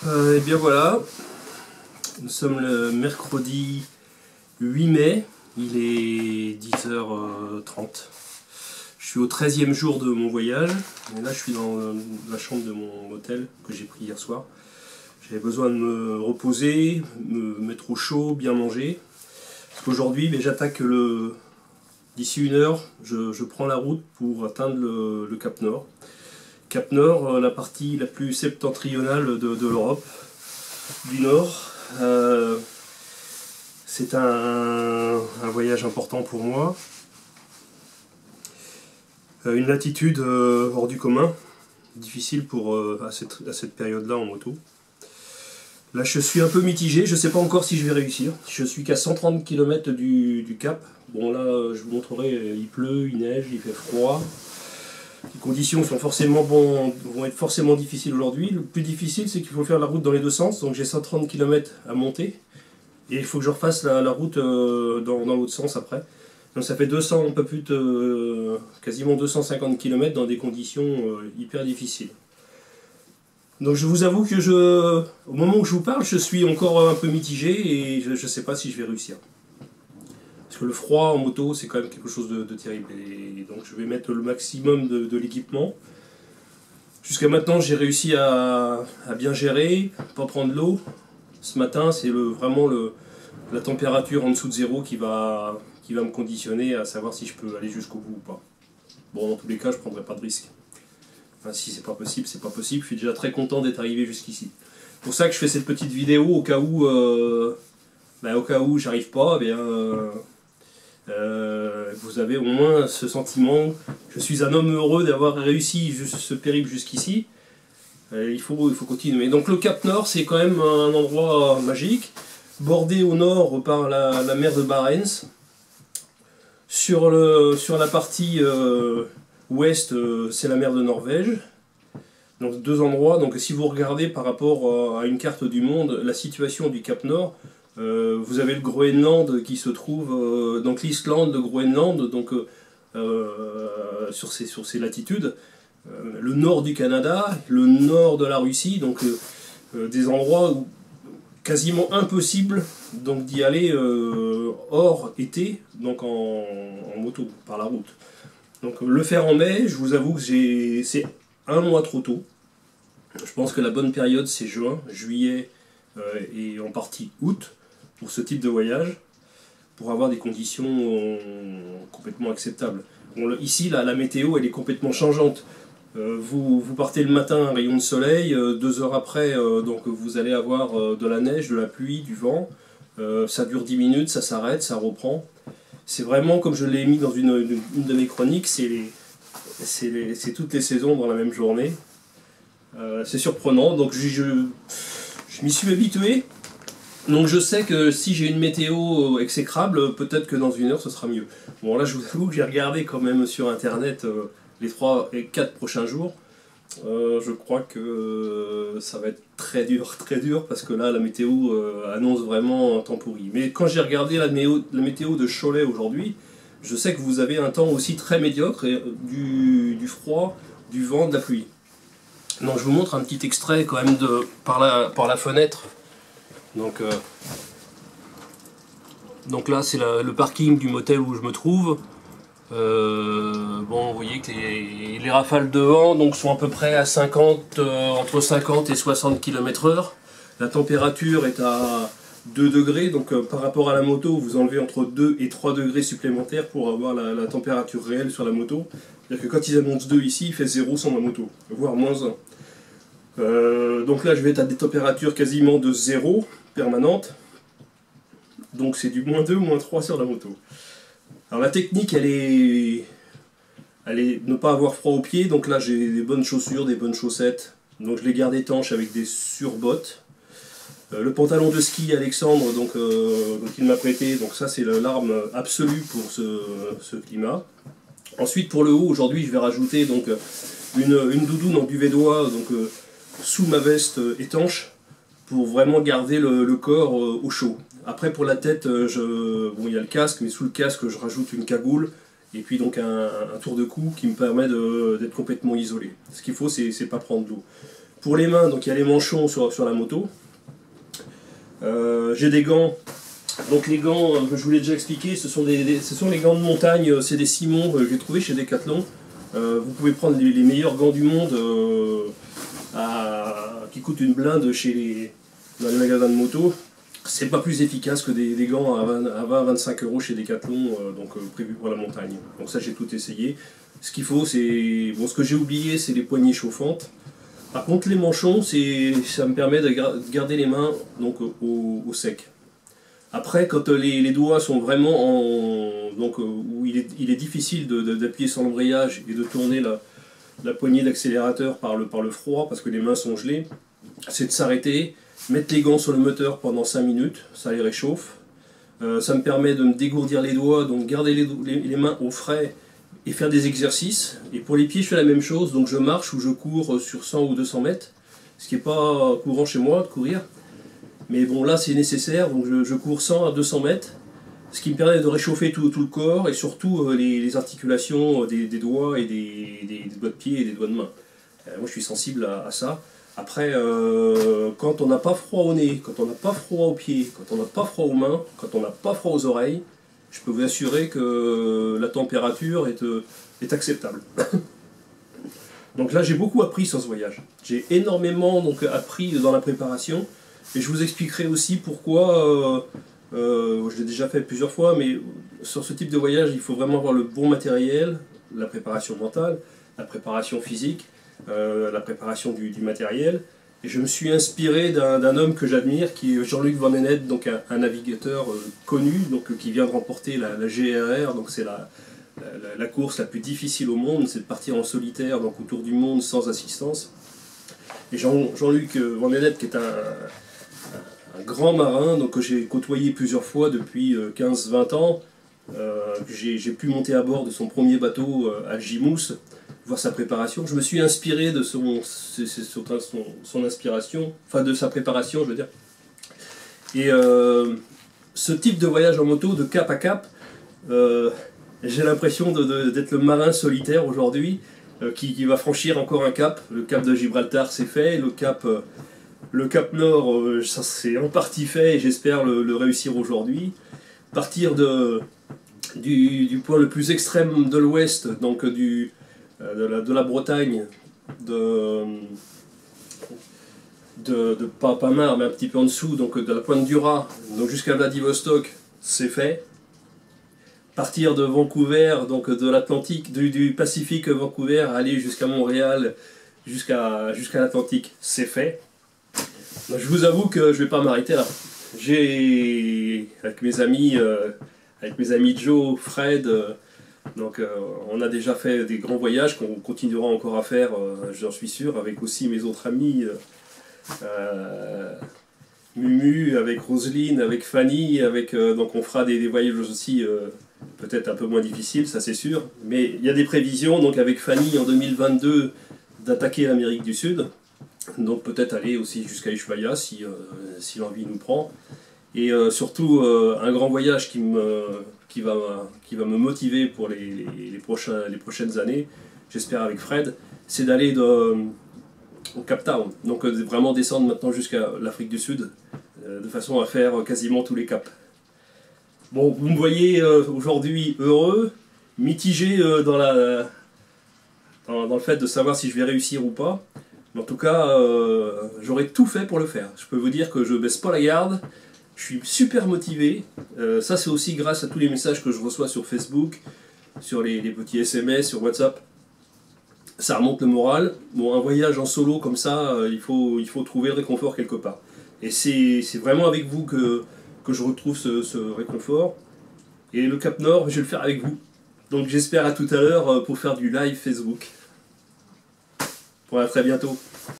Et bien voilà, nous sommes le mercredi 8 mai, il est 10h30. Je suis au 13e jour de mon voyage, et là je suis dans la chambre de mon hôtel que j'ai pris hier soir. J'avais besoin de me reposer, me mettre au chaud, bien manger. Parce qu'aujourd'hui j'attaque d'ici 1 heure, je prends la route pour atteindre le Cap Nord. Cap Nord, la partie la plus septentrionale de l'Europe du Nord. C'est un voyage important pour moi. Une latitude hors du commun, difficile à cette période-là en moto. Là je suis un peu mitigé, je ne sais pas encore si je vais réussir. Je suis qu'à 130 km du Cap. Bon là je vous montrerai, il pleut, il neige, il fait froid. Les conditions vont être forcément difficiles aujourd'hui. Le plus difficile, c'est qu'il faut faire la route dans les deux sens. Donc j'ai 130 km à monter. Et il faut que je refasse la route dans l'autre sens après. Donc ça fait 200, un peu plus de quasiment 250 km dans des conditions hyper difficiles. Donc je vous avoue que au moment où je vous parle, je suis encore un peu mitigé et je ne sais pas si je vais réussir. Parce que le froid en moto, c'est quand même quelque chose de terrible. Et donc je vais mettre le maximum de l'équipement. Jusqu'à maintenant, j'ai réussi à bien gérer, pas prendre l'eau. Ce matin, c'est vraiment la température en dessous de zéro qui va me conditionner à savoir si je peux aller jusqu'au bout ou pas. Bon, dans tous les cas, je ne prendrai pas de risque. Enfin, si c'est pas possible, c'est pas possible. Je suis déjà très content d'être arrivé jusqu'ici. C'est pour ça que je fais cette petite vidéo au cas où j'arrive pas, vous avez au moins ce sentiment. Je suis un homme heureux d'avoir réussi ce périple jusqu'ici. Il faut continuer. Donc le Cap Nord, c'est quand même un endroit magique, bordé au nord par la mer de Barents. Sur la partie ouest, c'est la mer de Norvège. Donc deux endroits. Donc si vous regardez par rapport à une carte du monde, la situation du Cap Nord, vous avez le Groenland qui se trouve, donc l'Islande, le Groenland, donc sur ces latitudes, le nord du Canada, le nord de la Russie, donc des endroits où quasiment impossible donc d'y aller hors été, donc en moto, par la route. Donc le faire en mai, je vous avoue que c'est un mois trop tôt. Je pense que la bonne période c'est juin, juillet et en partie août pour ce type de voyage, pour avoir des conditions complètement acceptables. Bon, ici, la météo, elle est complètement changeante. Vous partez le matin, un rayon de soleil, 2 heures après, donc vous allez avoir de la neige, de la pluie, du vent. Ça dure 10 minutes, ça s'arrête, ça reprend. C'est vraiment, comme je l'ai mis dans une de mes chroniques, c'est toutes les saisons dans la même journée. C'est surprenant, donc je m'y suis habitué. Donc je sais que si j'ai une météo exécrable, peut-être que dans 1 heure ce sera mieux. Bon là je vous avoue que j'ai regardé quand même sur internet les 3 et 4 prochains jours. Je crois que ça va être très dur parce que là la météo annonce vraiment un temps pourri. Mais quand j'ai regardé la météo de Cholet aujourd'hui, je sais que vous avez un temps aussi très médiocre, et du froid, du vent, de la pluie. Donc je vous montre un petit extrait quand même par la fenêtre. Donc là c'est le parking du motel où je me trouve. Bon, vous voyez que les rafales de vent donc, sont à peu près à entre 50 et 60 km/h. La température est à 2 degrés, donc par rapport à la moto, vous enlevez entre 2 et 3 degrés supplémentaires pour avoir la température réelle sur la moto. C'est-à-dire que quand ils annoncent 2 ici, il fait 0 sans la moto, voire moins 1. Donc là je vais être à des températures quasiment de 0 permanente, donc c'est du -2, -3 sur la moto. Alors la technique elle est ne pas avoir froid aux pieds, donc là j'ai des bonnes chaussures, des bonnes chaussettes, donc je les garde étanches avec des surbottes. Le pantalon de ski Alexandre, donc il m'a prêté, donc ça c'est l'arme absolue pour ce climat. Ensuite pour le haut, aujourd'hui je vais rajouter donc une doudoune en duvet d'oie, donc sous ma veste étanche, pour vraiment garder le corps au chaud. Après pour la tête, bon, il y a le casque, mais sous le casque je rajoute une cagoule, et puis donc un tour de cou qui me permet d'être complètement isolé. Ce qu'il faut, c'est pas prendre l'eau. Pour les mains, donc il y a les manchons sur la moto. J'ai des gants. Donc les gants, je vous l'ai déjà expliqué, ce sont les gants de montagne, c'est des Simons que j'ai trouvé chez Decathlon. Vous pouvez prendre les meilleurs gants du monde qui coûtent une blinde dans les magasins de moto. C'est pas plus efficace que des gants à 20-25 euros chez Decathlon, prévus pour la montagne. Donc ça j'ai tout essayé. Ce qu'il faut, c'est... Bon, ce que j'ai oublié, c'est les poignées chauffantes. Par contre les manchons, ça me permet de garder les mains donc, au sec. Après, quand les doigts sont vraiment où il est difficile d'appuyer sur l'embrayage et de tourner la poignée d'accélérateur par le froid, parce que les mains sont gelées, c'est de s'arrêter, mettre les gants sur le moteur pendant 5 minutes, ça les réchauffe. Ça me permet de me dégourdir les doigts, donc garder les mains au frais et faire des exercices. Et pour les pieds, je fais la même chose, donc je marche ou je cours sur 100 ou 200 mètres, ce qui n'est pas courant chez moi de courir. Mais bon, là c'est nécessaire, donc je cours 100 à 200 mètres, ce qui me permet de réchauffer tout le corps et surtout les articulations des doigts et des doigts de pied et des doigts de main. Moi je suis sensible à ça. Après, quand on n'a pas froid au nez, quand on n'a pas froid aux pieds, quand on n'a pas froid aux mains, quand on n'a pas froid aux oreilles, je peux vous assurer que la température est acceptable. Donc là j'ai beaucoup appris sur ce voyage. J'ai énormément appris dans la préparation. Et je vous expliquerai aussi pourquoi, je l'ai déjà fait plusieurs fois, mais sur ce type de voyage, il faut vraiment avoir le bon matériel, la préparation mentale, la préparation physique, la préparation du matériel. Et je me suis inspiré d'un homme que j'admire, qui est Jean-Luc Vandenette, donc un navigateur connu, qui vient de remporter la GRR, donc c'est la course la plus difficile au monde, c'est de partir en solitaire donc autour du monde sans assistance. Et Jean-Luc Vandenette, qui est un grand marin que j'ai côtoyé plusieurs fois depuis 15-20 ans, j'ai pu monter à bord de son premier bateau à Gimous, voir sa préparation. Je me suis inspiré de son inspiration, enfin de sa préparation, je veux dire. Et ce type de voyage en moto, de cap à cap, j'ai l'impression d'être le marin solitaire aujourd'hui, qui va franchir encore un cap. Le cap de Gibraltar, c'est fait. Le cap Nord, ça c'est en partie fait et j'espère le réussir aujourd'hui. Partir du point le plus extrême de l'ouest, donc de la Bretagne, pas Mar, mais un petit peu en dessous, donc de la pointe du Raz, donc jusqu'à Vladivostok, c'est fait. Partir de Vancouver, donc de l'Atlantique, du Pacifique Vancouver, aller jusqu'à Montréal, jusqu'à l'Atlantique, c'est fait. Je vous avoue que je ne vais pas m'arrêter là. Avec mes amis Joe, Fred, on a déjà fait des grands voyages qu'on continuera encore à faire, j'en suis sûr, avec aussi mes autres amis, Mumu, avec Roselyne, avec Fanny, donc on fera des voyages aussi peut-être un peu moins difficiles, ça c'est sûr. Mais il y a des prévisions, donc avec Fanny en 2022, d'attaquer l'Amérique du Sud. Donc peut-être aller aussi jusqu'à Ushuaia si l'envie nous prend. Et surtout un grand voyage qui va me motiver pour les prochaines années, j'espère avec Fred, c'est d'aller au Cape Town. Donc vraiment descendre maintenant jusqu'à l'Afrique du Sud, de façon à faire quasiment tous les caps. Bon, vous me voyez aujourd'hui heureux, mitigé dans le fait de savoir si je vais réussir ou pas. En tout cas, j'aurais tout fait pour le faire. Je peux vous dire que je ne baisse pas la garde, je suis super motivé. Ça c'est aussi grâce à tous les messages que je reçois sur Facebook, sur les petits SMS, sur WhatsApp. Ça remonte le moral. Bon, un voyage en solo comme ça, il faut trouver le réconfort quelque part. Et c'est vraiment avec vous que je retrouve ce réconfort. Et le Cap Nord, je vais le faire avec vous. Donc j'espère à tout à l'heure pour faire du live Facebook. Bon, à très bientôt.